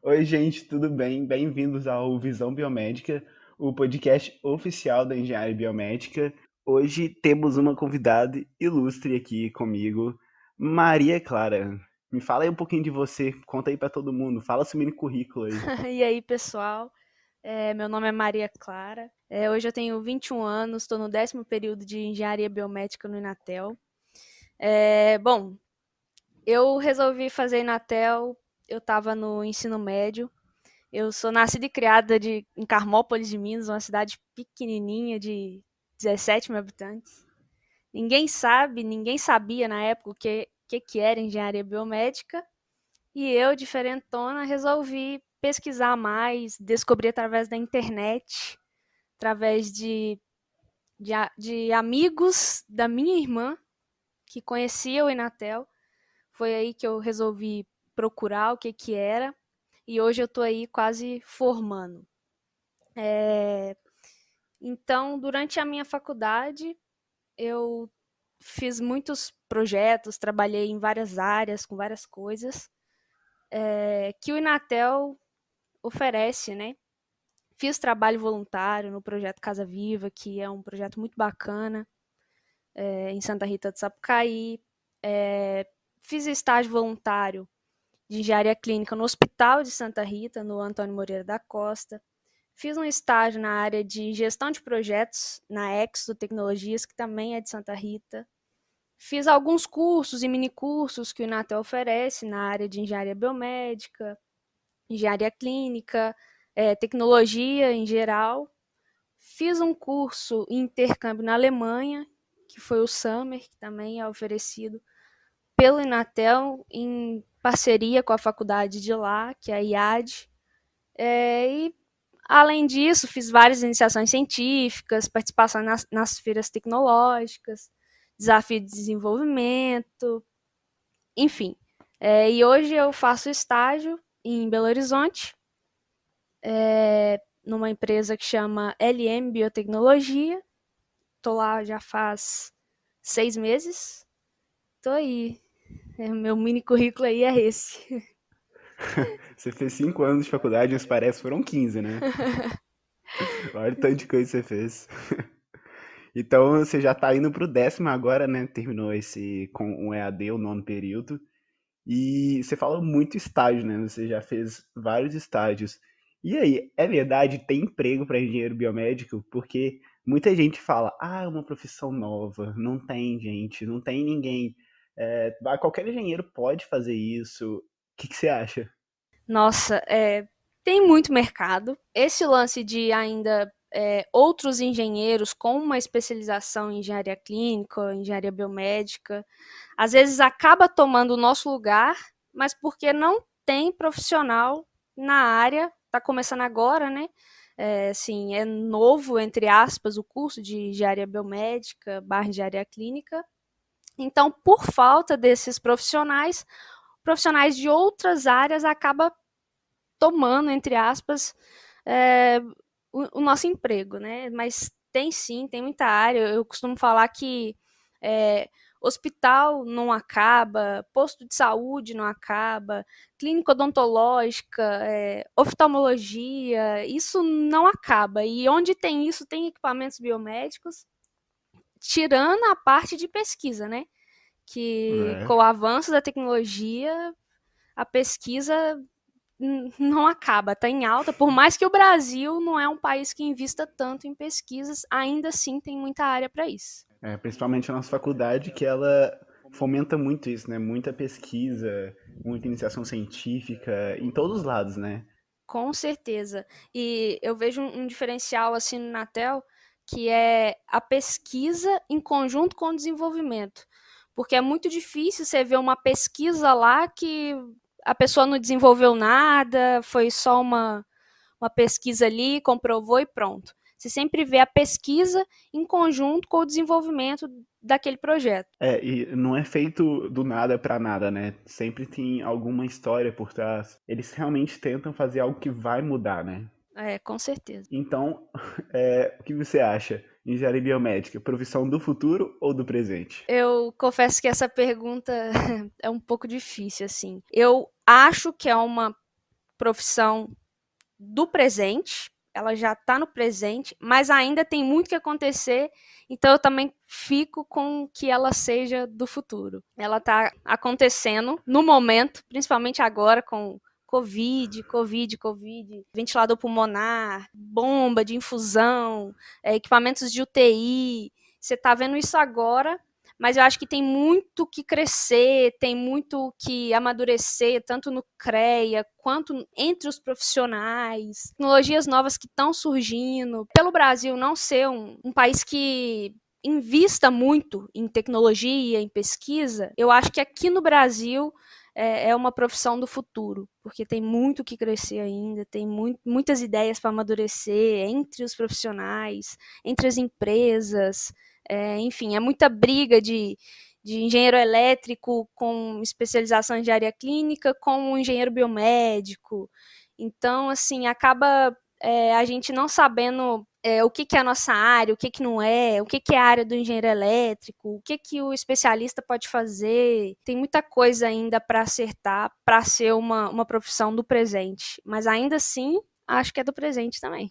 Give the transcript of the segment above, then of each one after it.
Oi, gente, tudo bem? Bem-vindos ao Visão Biomédica, o podcast oficial da Engenharia Biomédica. Hoje temos uma convidada ilustre aqui comigo, Maria Clara. Me fala aí um pouquinho de você, conta aí pra todo mundo, fala seu mini currículo aí. E aí, pessoal? Meu nome é Maria Clara. Hoje eu tenho 21 anos, estou no 10º período de Engenharia Biomédica no Inatel. Bom, eu resolvi fazer Inatel, eu estava no ensino médio. Eu sou nascida e criada em Carmópolis de Minas, uma cidade pequenininha de 17 mil habitantes. Ninguém sabia na época o que era engenharia biomédica. E eu, diferentona, resolvi pesquisar mais, descobrir através da internet, através de amigos da minha irmã, que conhecia o Inatel. Foi aí que eu resolvi procurar o que era. E hoje eu estou aí quase formando. Então, durante a minha faculdade, eu fiz muitos projetos, trabalhei em várias áreas, com várias coisas, que o Inatel oferece, né? Fiz trabalho voluntário no projeto Casa Viva, que é um projeto muito bacana, em Santa Rita do Sapucaí. Fiz estágio voluntário de engenharia clínica no Hospital de Santa Rita, no Antônio Moreira da Costa. Fiz um estágio na área de gestão de projetos na Exo Tecnologias, que também é de Santa Rita. Fiz alguns cursos e minicursos que o Inatel oferece na área de engenharia biomédica, engenharia clínica, tecnologia em geral. Fiz um curso em intercâmbio na Alemanha, que foi o Summer, que também é oferecido pelo Inatel em parceria com a faculdade de lá, que é a IAD. E, além disso, fiz várias iniciações científicas, participação nas feiras tecnológicas, desafio de desenvolvimento, enfim. E hoje eu faço estágio em Belo Horizonte, numa empresa que chama LM Biotecnologia. Tô lá já faz 6 meses. Tô aí. Meu mini currículo aí é esse. Você fez 5 anos de faculdade, mas parece que foram 15, né? Olha o tanto de coisa que você fez. Então você já tá indo pro 10º agora, né? Terminou esse com um EAD, o nono período. E você fala muito estágio, né? Você já fez vários estágios. E aí, é verdade, tem emprego para engenheiro biomédico? Porque muita gente fala, ah, é uma profissão nova. Não tem, gente, não tem ninguém. Qualquer engenheiro pode fazer isso. O que você acha? Nossa, tem muito mercado. Esse lance de ainda outros engenheiros com uma especialização em engenharia clínica, engenharia biomédica, às vezes acaba tomando o nosso lugar, mas porque não tem profissional na área, está começando agora, né? Assim, é novo, entre aspas, o curso de engenharia biomédica barra engenharia clínica. Então, por falta desses profissionais, profissionais de outras áreas acabam tomando, entre aspas, é, o nosso emprego, né? Mas tem sim, tem muita área. Eu costumo falar que é, hospital não acaba, posto de saúde não acaba, clínica odontológica, oftalmologia, isso não acaba. E onde tem isso, tem equipamentos biomédicos, tirando a parte de pesquisa, né? Que É. com o avanço da tecnologia, a pesquisa não acaba, está em alta. Por mais que o Brasil não é um país que invista tanto em pesquisas, ainda assim tem muita área para isso. Principalmente a nossa faculdade, que ela fomenta muito isso, né? Muita pesquisa, muita iniciação científica, em todos os lados, né? Com certeza. E eu vejo um diferencial assim no Natel, que é a pesquisa em conjunto com o desenvolvimento. Porque é muito difícil você ver uma pesquisa lá que a pessoa não desenvolveu nada, foi só uma pesquisa ali, comprovou e pronto. Você sempre vê a pesquisa em conjunto com o desenvolvimento daquele projeto. E não é feito do nada pra nada, né? Sempre tem alguma história por trás. Eles realmente tentam fazer algo que vai mudar, né? Com certeza. Então, o que você acha? Engenharia biomédica, profissão do futuro ou do presente? Eu confesso que essa pergunta é um pouco difícil, assim. Eu acho que é uma profissão do presente, ela já está no presente, mas ainda tem muito que acontecer, então eu também fico com que ela seja do futuro. Ela está acontecendo no momento, principalmente agora com Covid, ventilador pulmonar, bomba de infusão, equipamentos de UTI. Você está vendo isso agora, mas eu acho que tem muito que crescer, tem muito que amadurecer, tanto no CREA quanto entre os profissionais, tecnologias novas que estão surgindo. Pelo Brasil não ser um país que invista muito em tecnologia, em pesquisa, eu acho que aqui no Brasil é uma profissão do futuro, porque tem muito que crescer ainda, tem muitas ideias para amadurecer entre os profissionais, entre as empresas. Enfim, é muita briga de engenheiro elétrico com especialização em engenharia clínica com um engenheiro biomédico. Então, assim, acaba a gente não sabendo o que, que é a nossa área, o que, que não é, o que, que é a área do engenheiro elétrico, o que, que o especialista pode fazer. Tem muita coisa ainda para acertar para ser uma profissão do presente. Mas ainda assim, acho que é do presente também.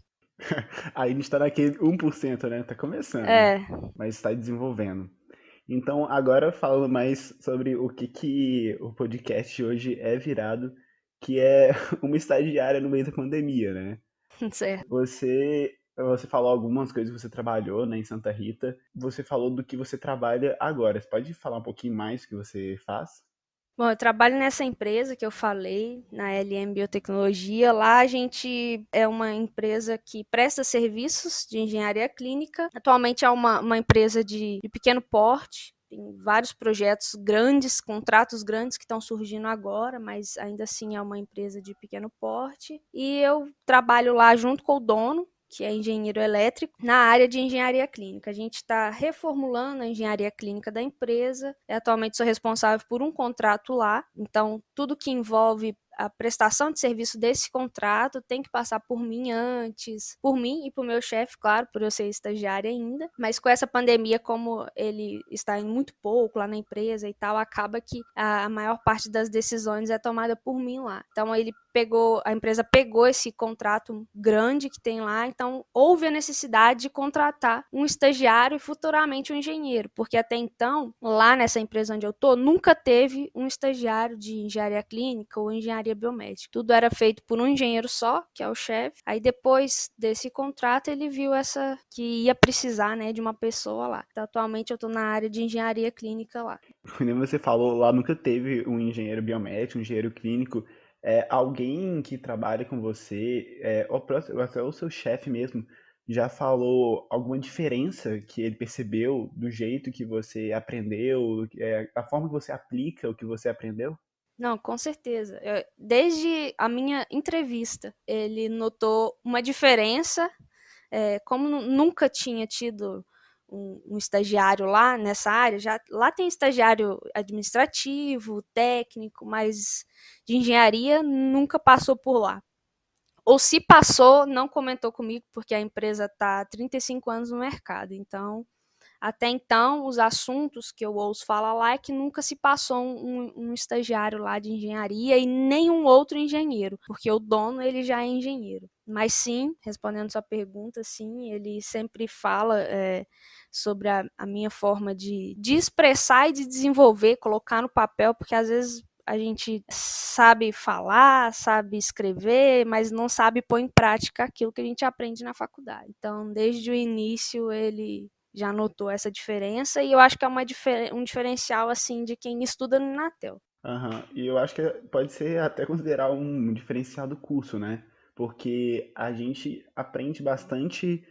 Aí a gente tá naquele 1%, né? Tá começando, É, mas está desenvolvendo. Então, agora falando mais sobre o que o podcast hoje é virado, que é uma estagiária no meio da pandemia, né? certo. Você falou algumas coisas que você trabalhou, né, em Santa Rita. Você falou do que você trabalha agora. Você pode falar um pouquinho mais do que você faz? Bom, eu trabalho nessa empresa que eu falei, na LM Biotecnologia. Lá a gente é uma empresa que presta serviços de engenharia clínica. Atualmente é uma empresa de pequeno porte. Tem vários projetos grandes, contratos grandes que estão surgindo agora, mas ainda assim é uma empresa de pequeno porte. E eu trabalho lá junto com o dono, que é engenheiro elétrico, na área de engenharia clínica. A gente está reformulando a engenharia clínica da empresa. Eu atualmente sou responsável por um contrato lá, então tudo que envolve a prestação de serviço desse contrato tem que passar por mim antes, por mim e por meu chefe, claro, por eu ser estagiária ainda. Mas com essa pandemia, como ele está indo muito pouco lá na empresa e tal, acaba que a maior parte das decisões é tomada por mim lá. Então a empresa pegou esse contrato grande que tem lá, então houve a necessidade de contratar um estagiário e futuramente um engenheiro, porque até então, lá nessa empresa onde eu tô, nunca teve um estagiário de engenharia clínica ou engenharia biomédica. Tudo era feito por um engenheiro só, que é o chefe. Aí depois desse contrato, ele viu essa que ia precisar, né, de uma pessoa lá. Então, atualmente eu tô na área de engenharia clínica lá. Como você falou, lá nunca teve um engenheiro biomédico, um engenheiro clínico. Alguém que trabalha com você, até o seu chefe mesmo, já falou alguma diferença que ele percebeu do jeito que você aprendeu, a forma que você aplica o que você aprendeu? Não, com certeza. Desde a minha entrevista, ele notou uma diferença, como nunca tinha tido um estagiário lá nessa área, já lá tem estagiário administrativo, técnico, mas de engenharia nunca passou por lá. Ou se passou, não comentou comigo, porque a empresa está há 35 anos no mercado. Até então, os assuntos que eu ouço falar lá é que nunca se passou um estagiário lá de engenharia e nenhum outro engenheiro, porque o dono ele já é engenheiro. Mas sim, respondendo sua pergunta, sim, ele sempre fala sobre a minha forma de expressar e de desenvolver, colocar no papel, porque às vezes a gente sabe falar, sabe escrever, mas não sabe pôr em prática aquilo que a gente aprende na faculdade. Então, desde o início, ele já notou essa diferença e eu acho que é um diferencial assim de quem estuda no Inatel. Aham. E eu acho que pode ser até considerar um diferencial do curso, né? Porque a gente aprende bastante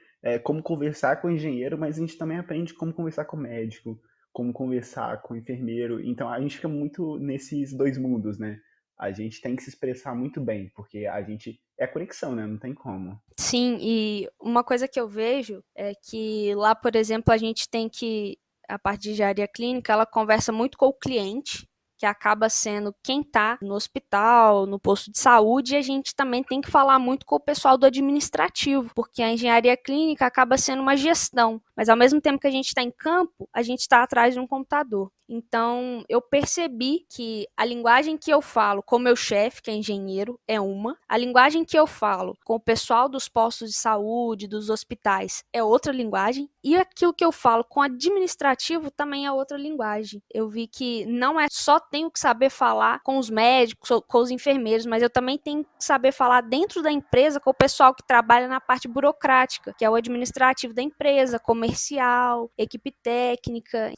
como conversar com o engenheiro, mas a gente também aprende como conversar com o médico, como conversar com o enfermeiro. Então a gente fica muito nesses dois mundos, né? A gente tem que se expressar muito bem, porque a gente é conexão, né? Não tem como. Sim, e uma coisa que eu vejo é que lá, por exemplo, a gente tem que a parte de engenharia clínica, ela conversa muito com o cliente, que acaba sendo quem está no hospital, no posto de saúde, e a gente também tem que falar muito com o pessoal do administrativo, porque a engenharia clínica acaba sendo uma gestão, mas ao mesmo tempo que a gente está em campo, a gente está atrás de um computador. Então, eu percebi que a linguagem que eu falo com o meu chefe, que é engenheiro, é uma. A linguagem que eu falo com o pessoal dos postos de saúde, dos hospitais, é outra linguagem. E aquilo que eu falo com o administrativo também é outra linguagem. Eu vi que não é só tenho que saber falar com os médicos, com os enfermeiros, mas eu também tenho que saber falar dentro da empresa com o pessoal que trabalha na parte burocrática, que é o administrativo da empresa, comercial, equipe técnica.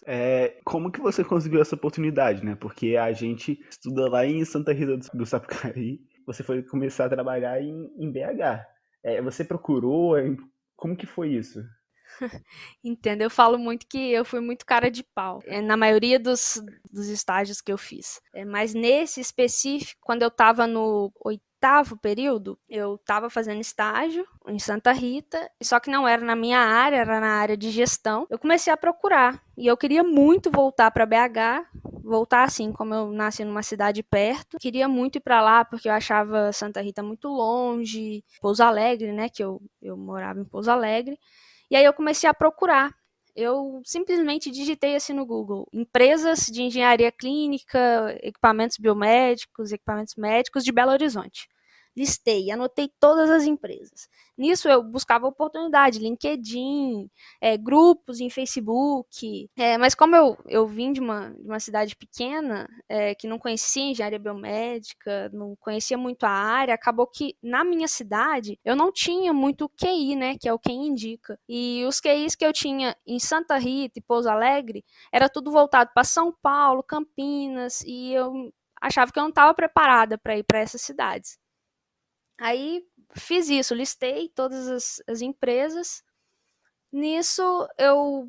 Como que você conseguiu essa oportunidade, né? Porque a gente estuda lá em Santa Rita do Sapucaí, você foi começar a trabalhar em BH. Você procurou? Como que foi isso? Entendo, eu falo muito que eu fui muito cara de pau, na maioria dos estágios que eu fiz. Mas nesse específico, quando eu estava no oitavo período, eu estava fazendo estágio em Santa Rita, só que não era na minha área, era na área de gestão. Eu comecei a procurar e eu queria muito voltar para BH, voltar assim, como eu nasci numa cidade perto. Queria muito ir para lá porque eu achava Santa Rita muito longe, Pouso Alegre, né, que eu morava em Pouso Alegre. E aí eu comecei a procurar. Eu simplesmente digitei assim no Google: empresas de engenharia clínica, equipamentos biomédicos, equipamentos médicos de Belo Horizonte. Listei, anotei todas as empresas. Nisso eu buscava oportunidade, LinkedIn, grupos em Facebook. Mas como eu vim de uma cidade pequena, que não conhecia engenharia biomédica, não conhecia muito a área, acabou que na minha cidade eu não tinha muito QI, né, que é o Quem Indica. E os QIs que eu tinha em Santa Rita e Pouso Alegre era tudo voltado para São Paulo, Campinas, e eu achava que eu não estava preparada para ir para essas cidades. Aí fiz isso, listei todas as empresas. Nisso eu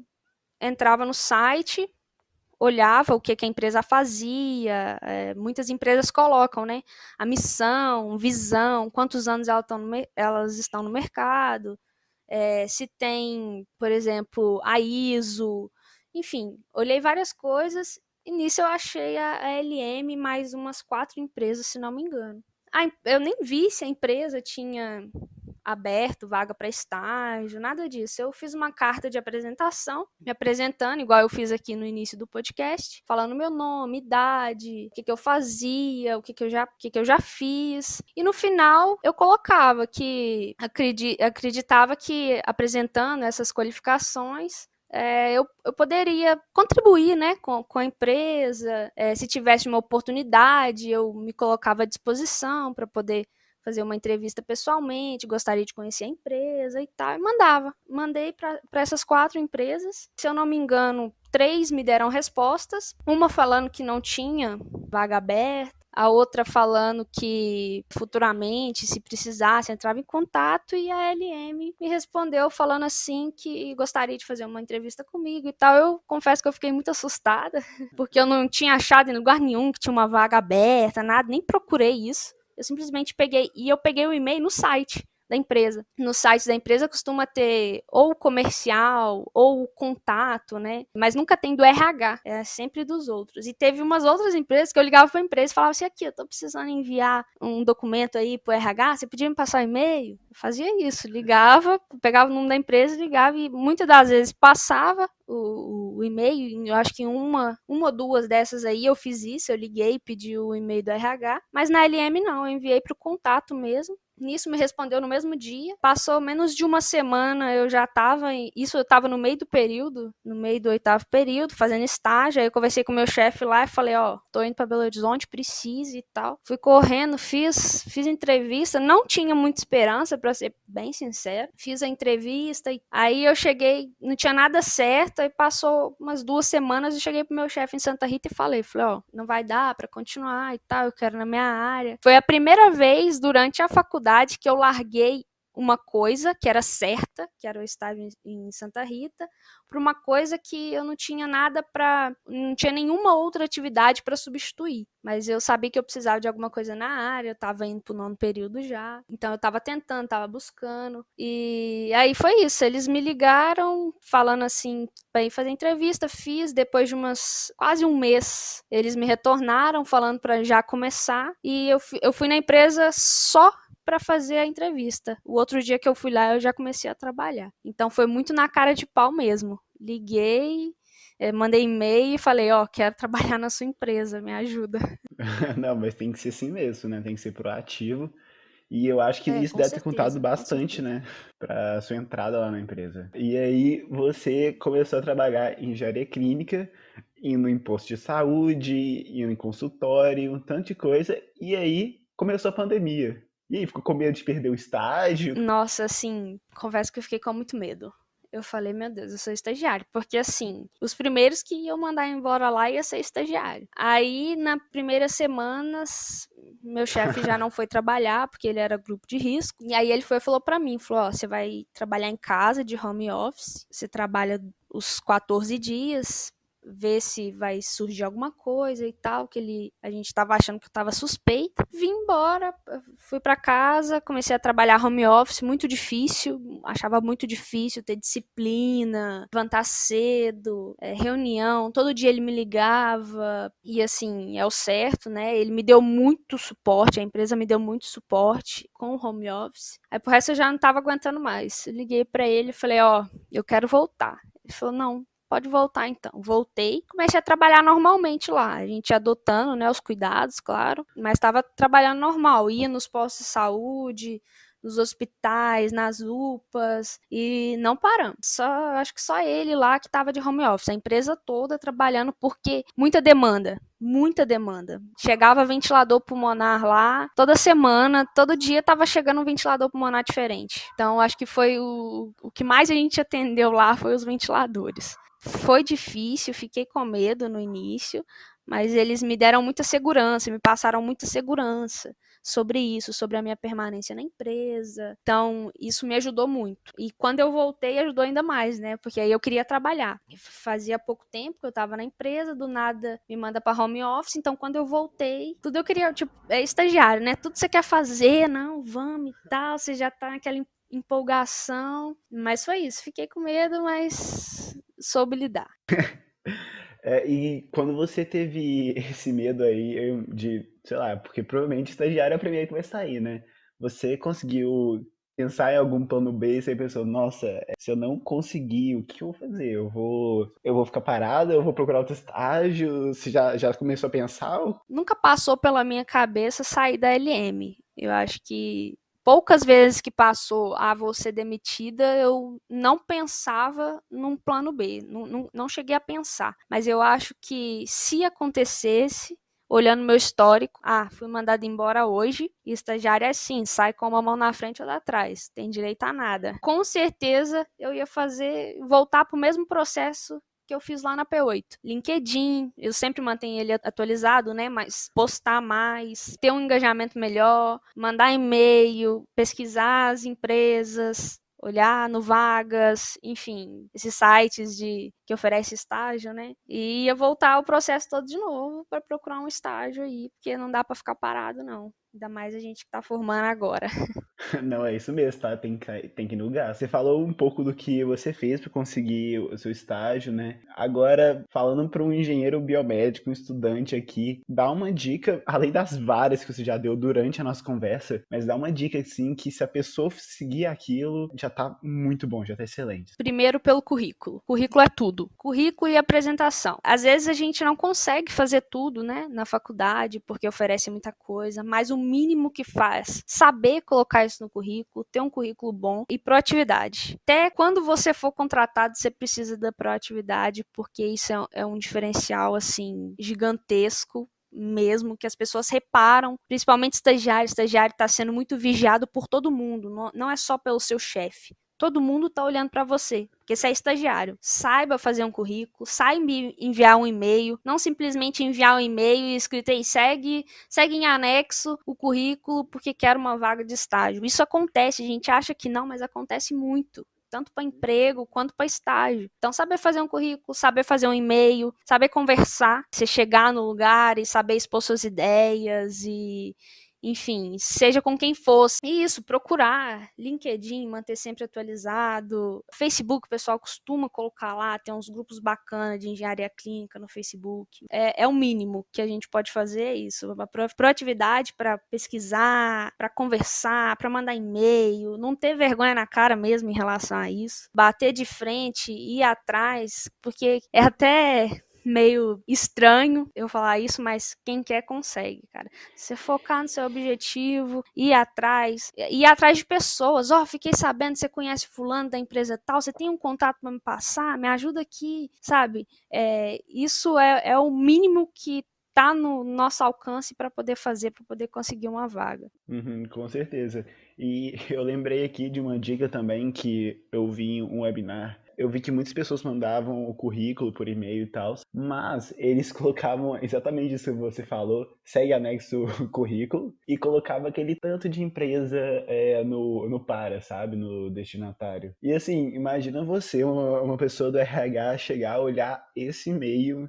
entrava no site, olhava o que a empresa fazia. Muitas empresas colocam, né? A missão, visão, quantos anos elas estão no mercado, se tem, por exemplo, a ISO, enfim, olhei várias coisas e nisso eu achei a LM mais umas 4 empresas, se não me engano. Eu nem vi se a empresa tinha aberto vaga para estágio, nada disso. Eu fiz uma carta de apresentação, me apresentando, igual eu fiz aqui no início do podcast, falando meu nome, idade, o que eu fazia, o que eu já fiz. E no final eu colocava que acreditava que apresentando essas qualificações eu poderia contribuir, né, com a empresa. Se tivesse uma oportunidade, eu me colocava à disposição para poder fazer uma entrevista pessoalmente, gostaria de conhecer a empresa e tal, e mandei para essas 4 empresas. Se eu não me engano, 3 me deram respostas, uma falando que não tinha vaga aberta, a outra falando que futuramente, se precisasse, entrava em contato, e a LM me respondeu falando assim que gostaria de fazer uma entrevista comigo e tal. Eu confesso que eu fiquei muito assustada, porque eu não tinha achado em lugar nenhum que tinha uma vaga aberta, nada, nem procurei isso. Eu simplesmente peguei o e-mail no site da empresa. No site da empresa costuma ter ou o comercial ou o contato, né? Mas nunca tem do RH, é sempre dos outros. E teve umas outras empresas que eu ligava para a empresa e falava assim: aqui, eu tô precisando enviar um documento aí pro RH, você podia me passar o e-mail? Eu fazia isso, ligava, pegava o número da empresa, ligava, e muitas das vezes passava o e-mail. Eu acho que uma ou duas dessas aí eu fiz isso, eu liguei, pedi o e-mail do RH, mas na LM não, eu enviei pro contato mesmo. Nisso me respondeu no mesmo dia. Passou menos de uma semana, eu já estava. Isso eu estava no meio do período, no meio do oitavo período, fazendo estágio. Aí eu conversei com o meu chefe lá e falei: ó, tô indo para Belo Horizonte, preciso e tal. Fui correndo, fiz entrevista. Não tinha muita esperança, para ser bem sincero. Fiz a entrevista e aí eu cheguei, não tinha nada certo. Aí passou umas 2 semanas, eu cheguei pro meu chefe em Santa Rita e falei: ó, não vai dar para continuar e tal, eu quero na minha área. Foi a primeira vez durante a faculdade que eu larguei uma coisa que era certa, que era o estágio em Santa Rita, para uma coisa que eu não tinha nada para, não tinha nenhuma outra atividade para substituir. Mas eu sabia que eu precisava de alguma coisa na área, eu estava indo para o nono período já, então eu estava tentando, estava buscando. E aí foi isso, eles me ligaram falando assim para ir fazer entrevista, fiz, depois de quase um mês, eles me retornaram falando para já começar, e eu fui na empresa só para fazer a entrevista. O outro dia que eu fui lá, eu já comecei a trabalhar. Então foi muito na cara de pau mesmo. Liguei, mandei e-mail e falei, quero trabalhar na sua empresa, me ajuda. Não, mas tem que ser assim mesmo, né? Tem que ser proativo. E eu acho que isso Com deve ter contado certeza, com bastante, certeza. né, para sua entrada lá na empresa. E aí você começou a trabalhar em engenharia clínica, indo em posto de saúde, indo em consultório, um tanto de coisa. E aí começou a pandemia. E aí, ficou com medo de perder o estágio? Nossa, assim, confesso que eu fiquei com muito medo. Eu falei, meu Deus, eu sou estagiário. Porque, assim, os primeiros que iam mandar embora lá ia ser estagiário. Aí, na primeira semana, meu chefe já não foi trabalhar, porque ele era grupo de risco. E aí ele foi e falou pra mim, falou, você vai trabalhar em casa, de home office. Você trabalha os 14 dias, ver se vai surgir alguma coisa e tal, que a gente tava achando que eu tava suspeita. Vim embora, fui para casa, comecei a trabalhar home office, muito difícil, achava muito difícil ter disciplina, levantar cedo, reunião, todo dia ele me ligava, e assim, é o certo, né? Ele me deu muito suporte, a empresa me deu muito suporte com o home office. Aí por resto eu já não tava aguentando mais. Eu liguei para ele e falei, eu quero voltar. Ele falou, não, pode voltar então. Voltei, comecei a trabalhar normalmente lá. A gente adotando, né, os cuidados, claro, mas estava trabalhando normal. Ia nos postos de saúde, nos hospitais, nas UPAs e não paramos. Acho que só ele lá que estava de home office. A empresa toda trabalhando porque muita demanda. Muita demanda. Chegava ventilador pulmonar lá, toda semana, todo dia estava chegando um ventilador pulmonar diferente. Então, acho que foi o que mais a gente atendeu lá foi os ventiladores. Foi difícil, fiquei com medo no início, mas eles me deram muita segurança, me passaram muita segurança sobre isso, sobre a minha permanência na empresa. Então, isso me ajudou muito. E quando eu voltei, ajudou ainda mais, né? Porque aí eu queria trabalhar. Fazia pouco tempo que eu estava na empresa, do nada me manda para home office. Então, quando eu voltei, tudo eu queria, tipo, estagiário, né? Tudo você quer fazer, não, vamos e tal, você já tá naquela empolgação. Mas foi isso, fiquei com medo, mas soube lidar. E quando você teve esse medo aí de, sei lá, porque provavelmente estagiário é o primeiro que vai sair, né? Você conseguiu pensar em algum plano B e você pensou, nossa, se eu não conseguir, o que eu vou fazer? Eu vou ficar parado, eu vou procurar outro estágio? Você já começou a pensar? Nunca passou pela minha cabeça sair da LM. Eu acho que poucas vezes que passou a vou ser demitida, eu não pensava num plano B. Não cheguei a pensar. Mas eu acho que se acontecesse, olhando meu histórico, fui mandada embora hoje, e estagiário é assim, sai com uma mão na frente ou atrás, tem direito a nada. Com certeza eu ia voltar para o mesmo processo que eu fiz lá na P8. LinkedIn, eu sempre mantenho ele atualizado, né? Mas postar mais, ter um engajamento melhor, mandar e-mail, pesquisar as empresas, olhar no Vagas, enfim, esses sites que oferecem estágio, né? E ia voltar o processo todo de novo para procurar um estágio aí, porque não dá para ficar parado, não. Ainda mais a gente que tá formando agora. Não, é isso mesmo, tá? Tem que ir no lugar. Você falou um pouco do que você fez para conseguir o seu estágio, né? Agora, falando para um engenheiro biomédico, um estudante aqui, dá uma dica, além das várias que você já deu durante a nossa conversa, mas dá uma dica, assim, que se a pessoa seguir aquilo, já tá muito bom, já tá excelente. Primeiro pelo currículo. Currículo é tudo. Currículo e apresentação. Às vezes a gente não consegue fazer tudo, né, na faculdade, porque oferece muita coisa, mas o mínimo que faz, saber colocar isso no currículo, ter um currículo bom e proatividade. Até quando você for contratado, você precisa da proatividade, porque isso é um diferencial, assim, gigantesco mesmo, que as pessoas reparam, principalmente estagiário está sendo muito vigiado por todo mundo, não é só pelo seu chefe. Todo mundo está olhando para você, porque você é estagiário. Saiba fazer um currículo, saiba enviar um e-mail, não simplesmente enviar um e-mail e escrito aí, segue em anexo o currículo porque quer uma vaga de estágio. Isso acontece, a gente acha que não, mas acontece muito. Tanto para emprego quanto para estágio. Então, saber fazer um currículo, saber fazer um e-mail, saber conversar, você chegar no lugar e saber expor suas ideias e enfim, seja com quem fosse. E isso, procurar LinkedIn, manter sempre atualizado. Facebook, o pessoal costuma colocar lá, tem uns grupos bacanas de engenharia clínica no Facebook. É o mínimo que a gente pode fazer, é isso. Uma proatividade para pesquisar, para conversar, para mandar e-mail, não ter vergonha na cara mesmo em relação a isso. Bater de frente, ir atrás, porque é até meio estranho eu falar isso, mas quem quer consegue, cara. Você focar no seu objetivo, ir atrás de pessoas. Fiquei sabendo que você conhece fulano da empresa tal, você tem um contato para me passar? Me ajuda aqui, sabe? Isso é o mínimo que tá no nosso alcance para poder fazer, para poder conseguir uma vaga. Uhum, com certeza. E eu lembrei aqui de uma dica também que eu vi em um webinar. Eu vi que muitas pessoas mandavam o currículo por e-mail e tal, mas eles colocavam exatamente isso que você falou, segue anexo o currículo, e colocava aquele tanto de empresa no para, sabe? No destinatário. E assim, imagina você, uma pessoa do RH, chegar, olhar esse e-mail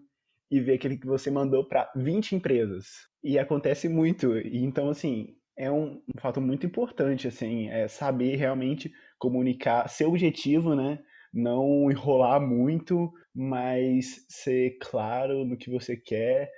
e ver aquele que você mandou para 20 empresas. E acontece muito. E então, assim, é um fato muito importante, assim, saber realmente comunicar seu objetivo, né? Não enrolar muito, mas ser claro no que você quer,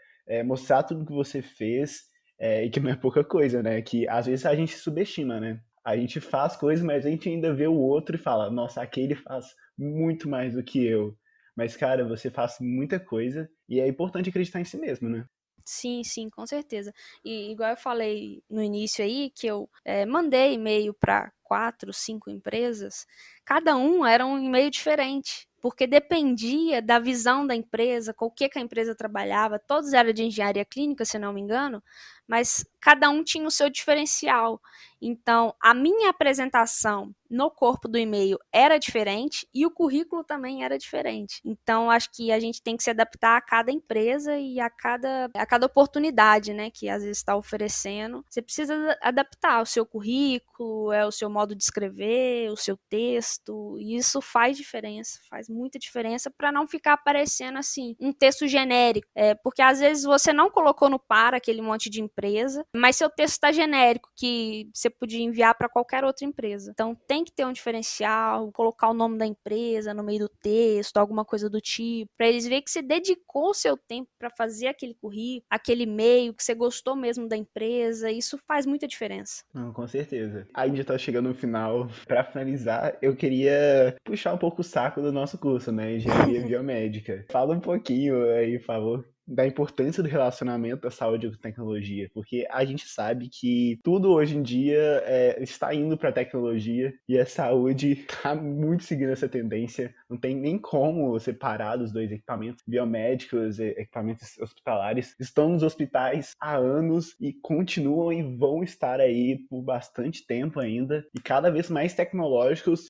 mostrar tudo que você fez, e que não é pouca coisa, né? Que às vezes a gente subestima, né? A gente faz coisas, mas a gente ainda vê o outro e fala, nossa, aquele faz muito mais do que eu. Mas, cara, você faz muita coisa e é importante acreditar em si mesmo, né? Sim, sim, com certeza. E igual eu falei no início aí, que eu mandei e-mail para 4, 5 empresas, cada um era um e-mail diferente, porque dependia da visão da empresa, com o que a empresa trabalhava, todos eram de engenharia clínica, se não me engano, mas cada um tinha o seu diferencial. Então, a minha apresentação no corpo do e-mail era diferente e o currículo também era diferente. Então, acho que a gente tem que se adaptar a cada empresa e a cada oportunidade, né, que às vezes está oferecendo. Você precisa adaptar o seu currículo, o seu modo de escrever, o seu texto, e isso faz diferença, faz muita diferença para não ficar aparecendo assim um texto genérico, porque às vezes você não colocou no para aquele monte de empresa, mas seu texto está genérico, que você podia enviar para qualquer outra empresa. Então tem que ter um diferencial, colocar o nome da empresa no meio do texto, alguma coisa do tipo, para eles verem que você dedicou o seu tempo para fazer aquele currículo, aquele e-mail, que você gostou mesmo da empresa. Isso faz muita diferença. Não, com certeza. A gente tá chegando no final. Para finalizar, eu queria puxar um pouco o saco do nosso curso, né? Engenharia Biomédica. Fala um pouquinho aí, por favor, da importância do relacionamento da saúde com tecnologia, porque a gente sabe que tudo hoje em dia está indo para tecnologia e a saúde está muito seguindo essa tendência. Não tem nem como separar os dois equipamentos biomédicos e equipamentos hospitalares. Estão nos hospitais há anos e continuam e vão estar aí por bastante tempo ainda e cada vez mais tecnológicos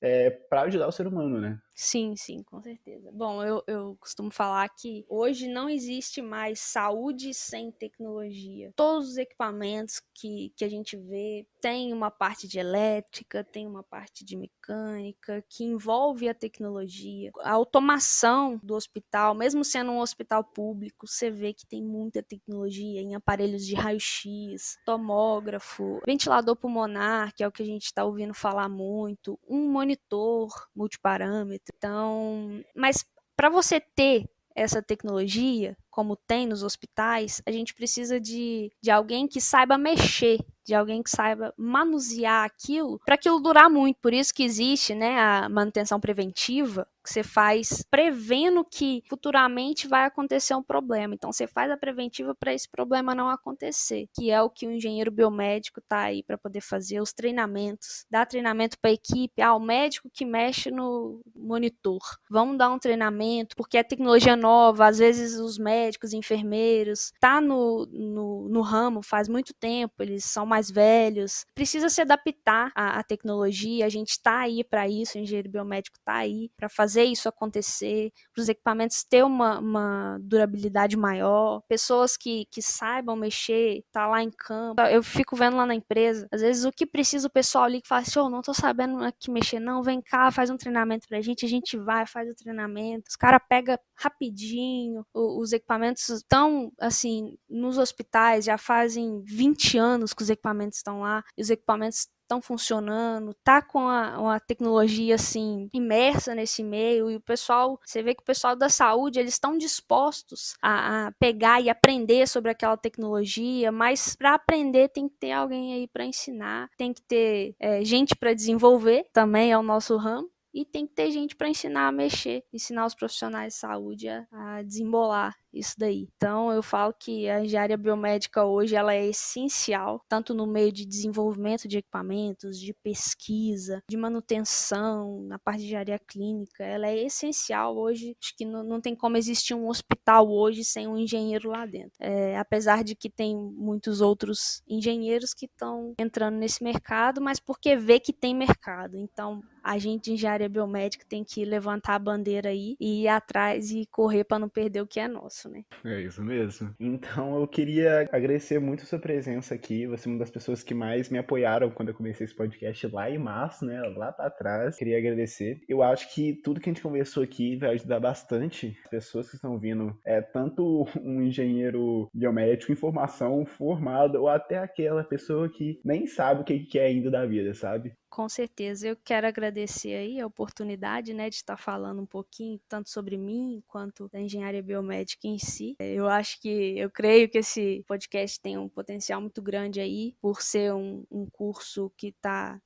para ajudar o ser humano, né? Sim, sim, com certeza. Bom, eu costumo falar que hoje não existe mais saúde sem tecnologia. Todos os equipamentos que a gente vê tem uma parte de elétrica, tem uma parte de mecânica, que envolve a tecnologia. A automação do hospital, mesmo sendo um hospital público, você vê que tem muita tecnologia em aparelhos de raio-x, tomógrafo, ventilador pulmonar, que é o que a gente está ouvindo falar muito, um monitor multiparâmetro. Então, mas para você ter essa tecnologia, como tem nos hospitais, a gente precisa de alguém que saiba mexer, de alguém que saiba manusear aquilo, para aquilo durar muito. Por isso que existe, né, a manutenção preventiva, que você faz prevendo que futuramente vai acontecer um problema. Então você faz a preventiva para esse problema não acontecer, que é o que o engenheiro biomédico está aí para poder fazer, os treinamentos, dar treinamento para a equipe, o médico que mexe no monitor, vamos dar um treinamento, porque é tecnologia nova, às vezes os médicos, enfermeiros, tá no ramo faz muito tempo, eles são mais velhos, precisa se adaptar à tecnologia, a gente está aí para isso, o engenheiro biomédico está aí para fazer isso acontecer, para os equipamentos ter uma durabilidade maior, pessoas que saibam mexer, tá lá em campo. Eu fico vendo lá na empresa, às vezes o que precisa o pessoal ali que fala assim, não tô sabendo aqui mexer não, vem cá, faz um treinamento pra gente, a gente vai, faz o treinamento, os caras pegam rapidinho, os equipamentos estão, assim, nos hospitais, já fazem 20 anos que os equipamentos estão lá, e os equipamentos estão funcionando, tá com a tecnologia assim imersa nesse meio, e o pessoal, você vê que o pessoal da saúde, eles estão dispostos a pegar e aprender sobre aquela tecnologia, mas para aprender tem que ter alguém aí para ensinar, tem que ter gente para desenvolver, também é o nosso ramo, e tem que ter gente para ensinar a mexer, ensinar os profissionais de saúde a desembolar isso daí. Então eu falo que a engenharia biomédica hoje ela é essencial, tanto no meio de desenvolvimento de equipamentos, de pesquisa, de manutenção, na parte de engenharia clínica, ela é essencial hoje. Acho que não tem como existir um hospital hoje sem um engenheiro lá dentro. Apesar de que tem muitos outros engenheiros que estão entrando nesse mercado, mas porque vê que tem mercado. Então a gente de engenharia biomédica tem que levantar a bandeira aí e ir atrás e correr para não perder o que é nosso, né? É isso mesmo. Então eu queria agradecer muito a sua presença aqui. Você é uma das pessoas que mais me apoiaram quando eu comecei esse podcast lá em março, né? Lá pra trás. Queria agradecer. Eu acho que tudo que a gente conversou aqui vai ajudar bastante as pessoas que estão vindo. Tanto um engenheiro biomédico em formação formado, ou até aquela pessoa que nem sabe o que quer ainda da vida, sabe? Com certeza, eu quero agradecer aí a oportunidade, né, de estar falando um pouquinho tanto sobre mim quanto da engenharia biomédica em si. Eu creio que esse podcast tem um potencial muito grande aí, por ser um curso que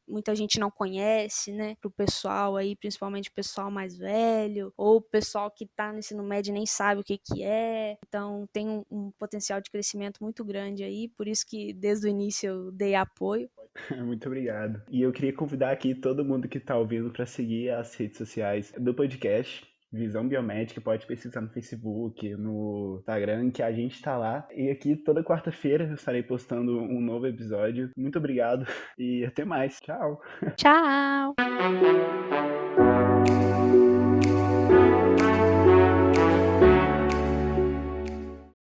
muita gente não conhece, né, pro pessoal aí, principalmente o pessoal mais velho, ou o pessoal que tá no ensino médio e nem sabe o que é. Então tem um potencial de crescimento muito grande aí, por isso que desde o início eu dei apoio. Muito obrigado. E eu queria convidar aqui todo mundo que está ouvindo para seguir as redes sociais do podcast. Visão Biomédica, pode pesquisar no Facebook, no Instagram, que a gente está lá. E aqui toda quarta-feira eu estarei postando um novo episódio. Muito obrigado e até mais. Tchau! Tchau!